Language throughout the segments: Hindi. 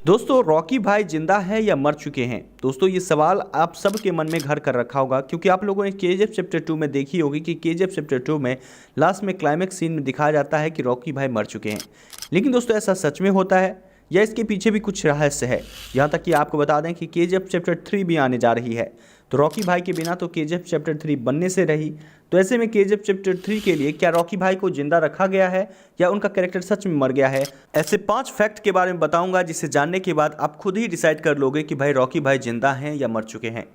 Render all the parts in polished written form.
दोस्तों रॉकी भाई जिंदा है या मर चुके हैं। दोस्तों ये सवाल आप सबके मन में घर कर रखा होगा, क्योंकि आप लोगों ने केजीएफ चैप्टर 2 में देखी होगी कि केजीएफ चैप्टर 2 में लास्ट में क्लाइमेक्स सीन में दिखाया जाता है कि रॉकी भाई मर चुके हैं। लेकिन दोस्तों ऐसा सच में होता है या इसके पीछे भी कुछ रहस्य है। यहाँ तक कि आपको बता दें कि केजीएफ चैप्टर 3 भी आने जा रही है, तो रॉकी भाई के बिना तो केजीएफ चैप्टर 3 बनने से रही। तो ऐसे में केजीएफ चैप्टर 3 के लिए क्या रॉकी भाई को जिंदा रखा गया है या उनका कैरेक्टर सच में मर गया है, ऐसे 5 फैक्ट के बारे में बताऊंगा, जिसे जानने के बाद आप खुद ही डिसाइड कर लोगे कि भाई रॉकी भाई जिंदा हैं या मर चुके हैं।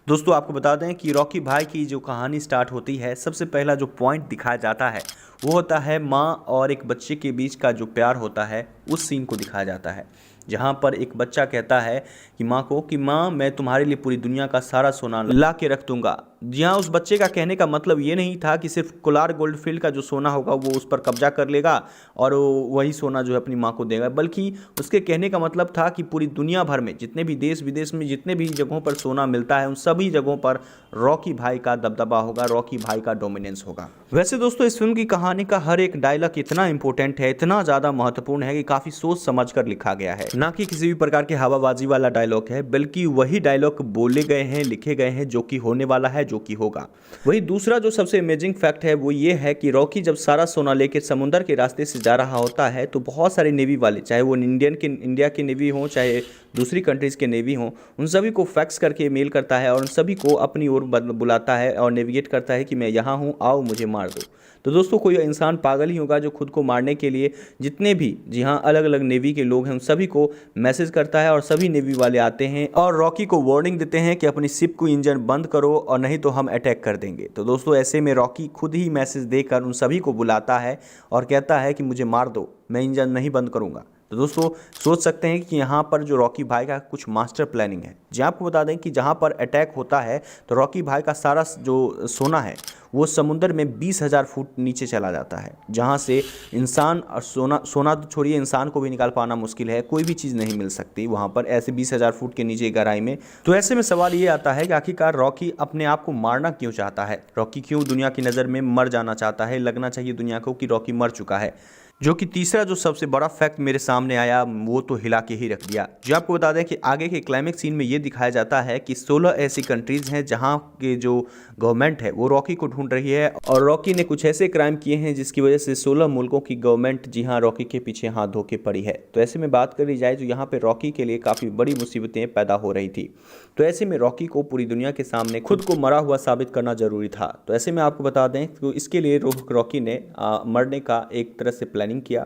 दोस्तों आपको बता दें कि रॉकी भाई की जो कहानी स्टार्ट होती है, सबसे पहला जो पॉइंट दिखाया जाता है वो होता है माँ और एक बच्चे के बीच का जो प्यार होता है, उस सीन को दिखाया जाता है, जहाँ पर एक बच्चा कहता है कि माँ को कि माँ मैं तुम्हारे लिए पूरी दुनिया का सारा सोना ला के रख दूंगा। जी हाँ, उस बच्चे का कहने का मतलब ये नहीं था कि सिर्फ कोलार गोल्डफील्ड का जो सोना होगा वो उस पर कब्जा कर लेगा और वही सोना जो है अपनी माँ को देगा, बल्कि उसके कहने का मतलब था कि पूरी दुनिया भर में जितने भी देश विदेश में जितने भी जगहों पर सोना मिलता है, उन सभी जगहों पर रॉकी भाई का दबदबा होगा, रॉकी भाई का डोमिनेंस होगा। वैसे दोस्तों इस फिल्म की कहानी का हर एक डायलॉग इतना इंपॉर्टेंट है, इतना ज़्यादा महत्वपूर्ण है कि काफ़ी सोच समझ कर लिखा गया है, ना कि किसी भी प्रकार के हवाबाजी वाला डायलॉग है, बल्कि वही डायलॉग बोले गए हैं, लिखे गए हैं जो कि होने वाला है, जो कि होगा। वही दूसरा जो सबसे अमेजिंग फैक्ट है वो ये है कि रॉकी जब सारा सोना लेकर समुद्र के रास्ते से जा रहा होता है, तो बहुत सारे नेवी वाले, चाहे वो इंडिया के नेवी हों चाहे दूसरी कंट्रीज़ के नेवी हों, उन सभी को फैक्स करके मेल करता है और उन सभी को अपनी ओर बुलाता है और नेविगेट करता है कि मैं यहाँ हूँ, आओ मुझे मार दो। तो दोस्तों कोई इंसान पागल ही होगा जो खुद को मारने के लिए जितने भी जी हाँ अलग अलग नेवी के लोग हैं उन सभी को मैसेज करता है और सभी नेवी वाले आते हैं और रॉकी को वार्निंग देते हैं कि अपनी शिप को इंजन बंद करो और नहीं तो हम अटैक कर देंगे। तो दोस्तों ऐसे में रॉकी खुद ही मैसेज देकर उन सभी को बुलाता है और कहता है कि मुझे मार दो, मैं इंजन नहीं बंद करूँगा। तो दोस्तों सोच सकते हैं कि यहाँ पर जो रॉकी भाई का कुछ मास्टर प्लानिंग है। जी आपको बता दें कि जहाँ पर अटैक होता है तो रॉकी भाई का सारा जो सोना है वो समुद्र में 20,000 फुट नीचे चला जाता है, जहाँ से इंसान और सोना तो छोड़िए, इंसान को भी निकाल पाना मुश्किल है, कोई भी चीज़ नहीं मिल सकती वहाँ पर ऐसे 20,000 फुट के नीचे गहराई में। तो ऐसे में सवाल ये आता है कि आखिरकार रॉकी अपने आप को मारना क्यों चाहता है, रॉकी क्यों दुनिया की नज़र में मर जाना चाहता है। लगना चाहिए दुनिया को कि रॉकी मर चुका है। जो कि तीसरा जो सबसे बड़ा फैक्ट मेरे सामने आया वो तो हिला के ही रख दिया। जो आपको बता दें कि आगे के क्लाइमेक्स सीन में ये दिखाया जाता है कि 16 ऐसी कंट्रीज़ हैं जहां के जो गवर्नमेंट है वो रॉकी को ढूंढ रही है और रॉकी ने कुछ ऐसे क्राइम किए हैं जिसकी वजह से 16 मुल्कों की गवर्नमेंट जी हाँ रॉकी के पीछे हाथ धो के पड़ी है। तो ऐसे में बात करी जाए तो यहाँ पर रॉकी के लिए काफ़ी बड़ी मुसीबतें पैदा हो रही थी। तो ऐसे में रॉकी को पूरी दुनिया के सामने खुद को मरा हुआ साबित करना जरूरी था। तो ऐसे में आपको बता दें तो इसके लिए रॉकी ने मरने का एक तरह से प्लानिंग किया।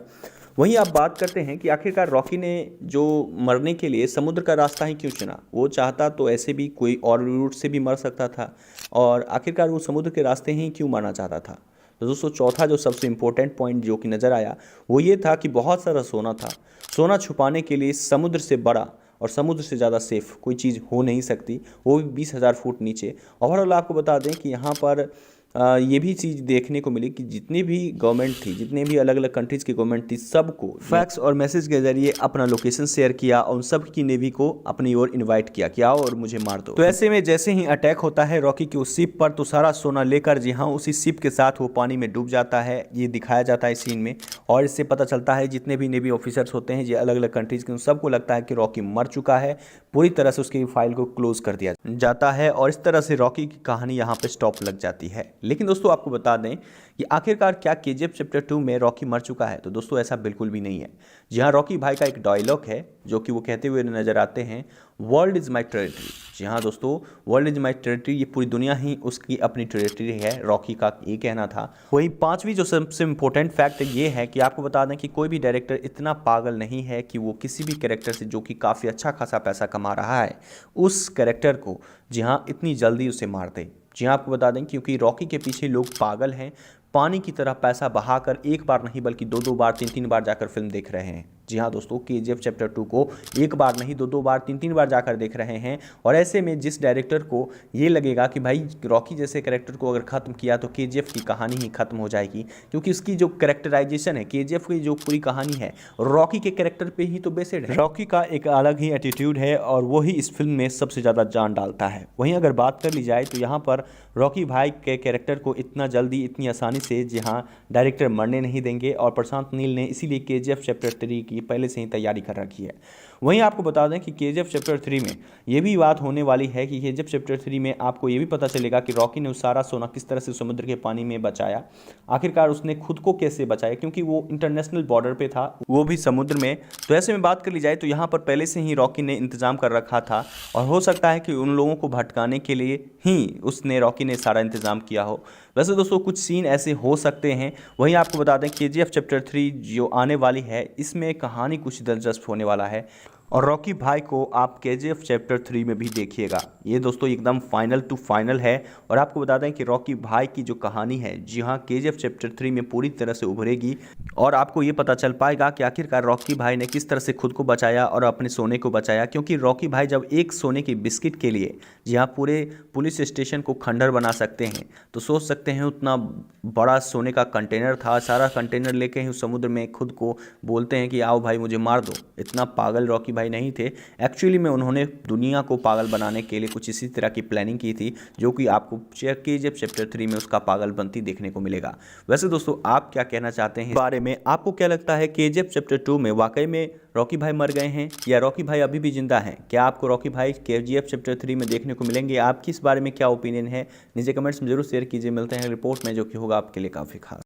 वहीं आप बात करते हैं कि आखिरकार रॉकी ने जो मरने के लिए समुद्र का रास्ता ही क्यों चुना। वो चाहता तो ऐसे भी कोई और रूट से भी मर सकता था, और आखिरकार वो समुद्र के रास्ते ही क्यों मरना चाहता था। तो दोस्तों चौथा जो सबसे इम्पोर्टेंट पॉइंट जो कि नज़र आया वो ये था कि बहुत सारा सोना था। सोना छुपाने के लिए समुद्र से बड़ा और समुद्र से ज़्यादा सेफ कोई चीज़ हो नहीं सकती, वो भी 20,000 फुट नीचे। ओवरऑल आपको बता दें कि यहाँ पर ये भी चीज़ देखने को मिली कि जितनी भी गवर्नमेंट थी, जितने भी अलग अलग कंट्रीज़ की गवर्नमेंट थी, सबको फैक्स और मैसेज के जरिए अपना लोकेशन शेयर किया और उन सब की नेवी को अपनी ओर इनवाइट किया कि आओ और मुझे मार दो। तो ऐसे में जैसे ही अटैक होता है रॉकी की उस शिप पर, तो सारा सोना लेकर जी हाँ उसी शिप के साथ वो पानी में डूब जाता है। ये दिखाया जाता है सीन में, और इससे पता चलता है जितने भी नेवी ऑफिसर्स होते हैं ये अलग अलग कंट्रीज़ के, उन सबको लगता है कि रॉकी मर चुका है। पूरी तरह से उसकी फाइल को क्लोज कर दिया जाता है और इस तरह से रॉकी की कहानी यहाँ पे स्टॉप लग जाती है। लेकिन दोस्तों आपको बता दें कि आखिरकार क्या केजीएफ चैप्टर 2 में रॉकी मर चुका है। तो दोस्तों ऐसा बिल्कुल भी नहीं है। जी हाँ, रॉकी भाई का एक डायलॉग है जो कि वो कहते हुए नजर आते हैं, वर्ल्ड इज़ माई टेरिटरी। जी हाँ दोस्तों, वर्ल्ड इज़ माई टेरिटरी, ये पूरी दुनिया ही उसकी अपनी टेरिटरी है, रॉकी का ये कहना था। वही पांचवी जो सबसे इम्पोर्टेंट फैक्ट ये है कि आपको बता दें कि कोई भी डायरेक्टर इतना पागल नहीं है कि वो किसी भी कैरेक्टर से जो कि काफ़ी अच्छा खासा पैसा कमा रहा है उस कैरेक्टर को जी हाँ इतनी जल्दी उसे मार दे। जी हाँ आपको बता दें क्योंकि रॉकी के पीछे लोग पागल हैं, पानी की तरह पैसा बहाकर एक बार नहीं बल्कि 2-2 बार 3-3 बार जाकर फिल्म देख रहे हैं। जी हाँ दोस्तों, केजीएफ चैप्टर 2 को एक बार नहीं 2-2 बार 3-3 बार जाकर देख रहे हैं। और ऐसे में जिस डायरेक्टर को ये लगेगा कि भाई रॉकी जैसे कैरेक्टर को अगर ख़त्म किया तो केजीएफ की कहानी ही ख़त्म हो जाएगी, क्योंकि उसकी जो कैरेक्टराइजेशन है, केजीएफ की जो पूरी कहानी है रॉकी के कैरेक्टर पे ही तो बेस्ड है। रॉकी का एक अलग ही एटीट्यूड है और वही इस फिल्म में सबसे ज़्यादा जान डालता है। वहीं अगर बात कर ली जाए तो यहाँ पर रॉकी भाई के कैरेक्टर को इतना जल्दी इतनी आसानी से जी हाँ डायरेक्टर मरने नहीं देंगे, और प्रशांत नील ने इसीलिए केजीएफ चैप्टर 3 की पहले से ही तैयारी कर रखी है। वहीं आपको बता दें कि केजीएफ चैप्टर 3 में ये भी बात होने वाली है कि केजीएफ चैप्टर 3 में आपको ये भी पता चलेगा कि रॉकी ने उस सारा सोना किस तरह से समुद्र के पानी में बचाया, आखिरकार उसने खुद को कैसे बचाया, क्योंकि वो इंटरनेशनल बॉर्डर पे था, वो भी समुद्र में। तो ऐसे में बात कर ली जाए तो यहाँ पर पहले से ही रॉकी ने इंतजाम कर रखा था और हो सकता है कि उन लोगों को भटकाने के लिए ही रॉकी ने सारा इंतजाम किया हो। वैसे दोस्तों कुछ सीन ऐसे हो सकते हैं। वहीं आपको बता दें केजीएफ चैप्टर 3 जो आने वाली है इसमें कहानी कुछ दिलचस्प होने वाला है और रॉकी भाई को आप केजीएफ चैप्टर 3 में भी देखिएगा। ये दोस्तों एकदम फाइनल टू फाइनल है। और आपको बता दें कि रॉकी भाई की जो कहानी है जी हाँ केजीएफ चैप्टर 3 में पूरी तरह से उभरेगी और आपको ये पता चल पाएगा कि आखिरकार रॉकी भाई ने किस तरह से खुद को बचाया और अपने सोने को बचाया। क्योंकि रॉकी भाई जब एक सोने की बिस्किट के लिए जी हाँ पूरे पुलिस स्टेशन को खंडर बना सकते हैं, तो सोच सकते हैं उतना बड़ा सोने का कंटेनर था, सारा कंटेनर लेके ही उस समुद्र में खुद को बोलते हैं कि आओ भाई मुझे मार दो। इतना पागल रॉकी भाई नहीं थे, एक्चुअली में उन्होंने दुनिया को पागल बनाने के लिए कुछ इसी तरह की प्लानिंग की थी, जो कि आपको केजीएफ चैप्टर 3 में उसका पागलपंती देखने को मिलेगा। वैसे दोस्तों आप क्या कहना चाहते हैं इस बारे में? आपको क्या लगता है केजीएफ चैप्टर 2 में वाकई में रॉकी भाई मर गए हैं या रॉकी भाई अभी भी जिंदा हैं? क्या आपको रॉकी भाई केजीएफ चैप्टर 3 में देखने को मिलेंगे? आपकी इस बारे में क्या ओपिनियन है नीचे कमेंट्स में जरूर शेयर कीजिए। मिलते हैं रिपोर्ट में जो कि होगा आपके लिए काफ़ी खास।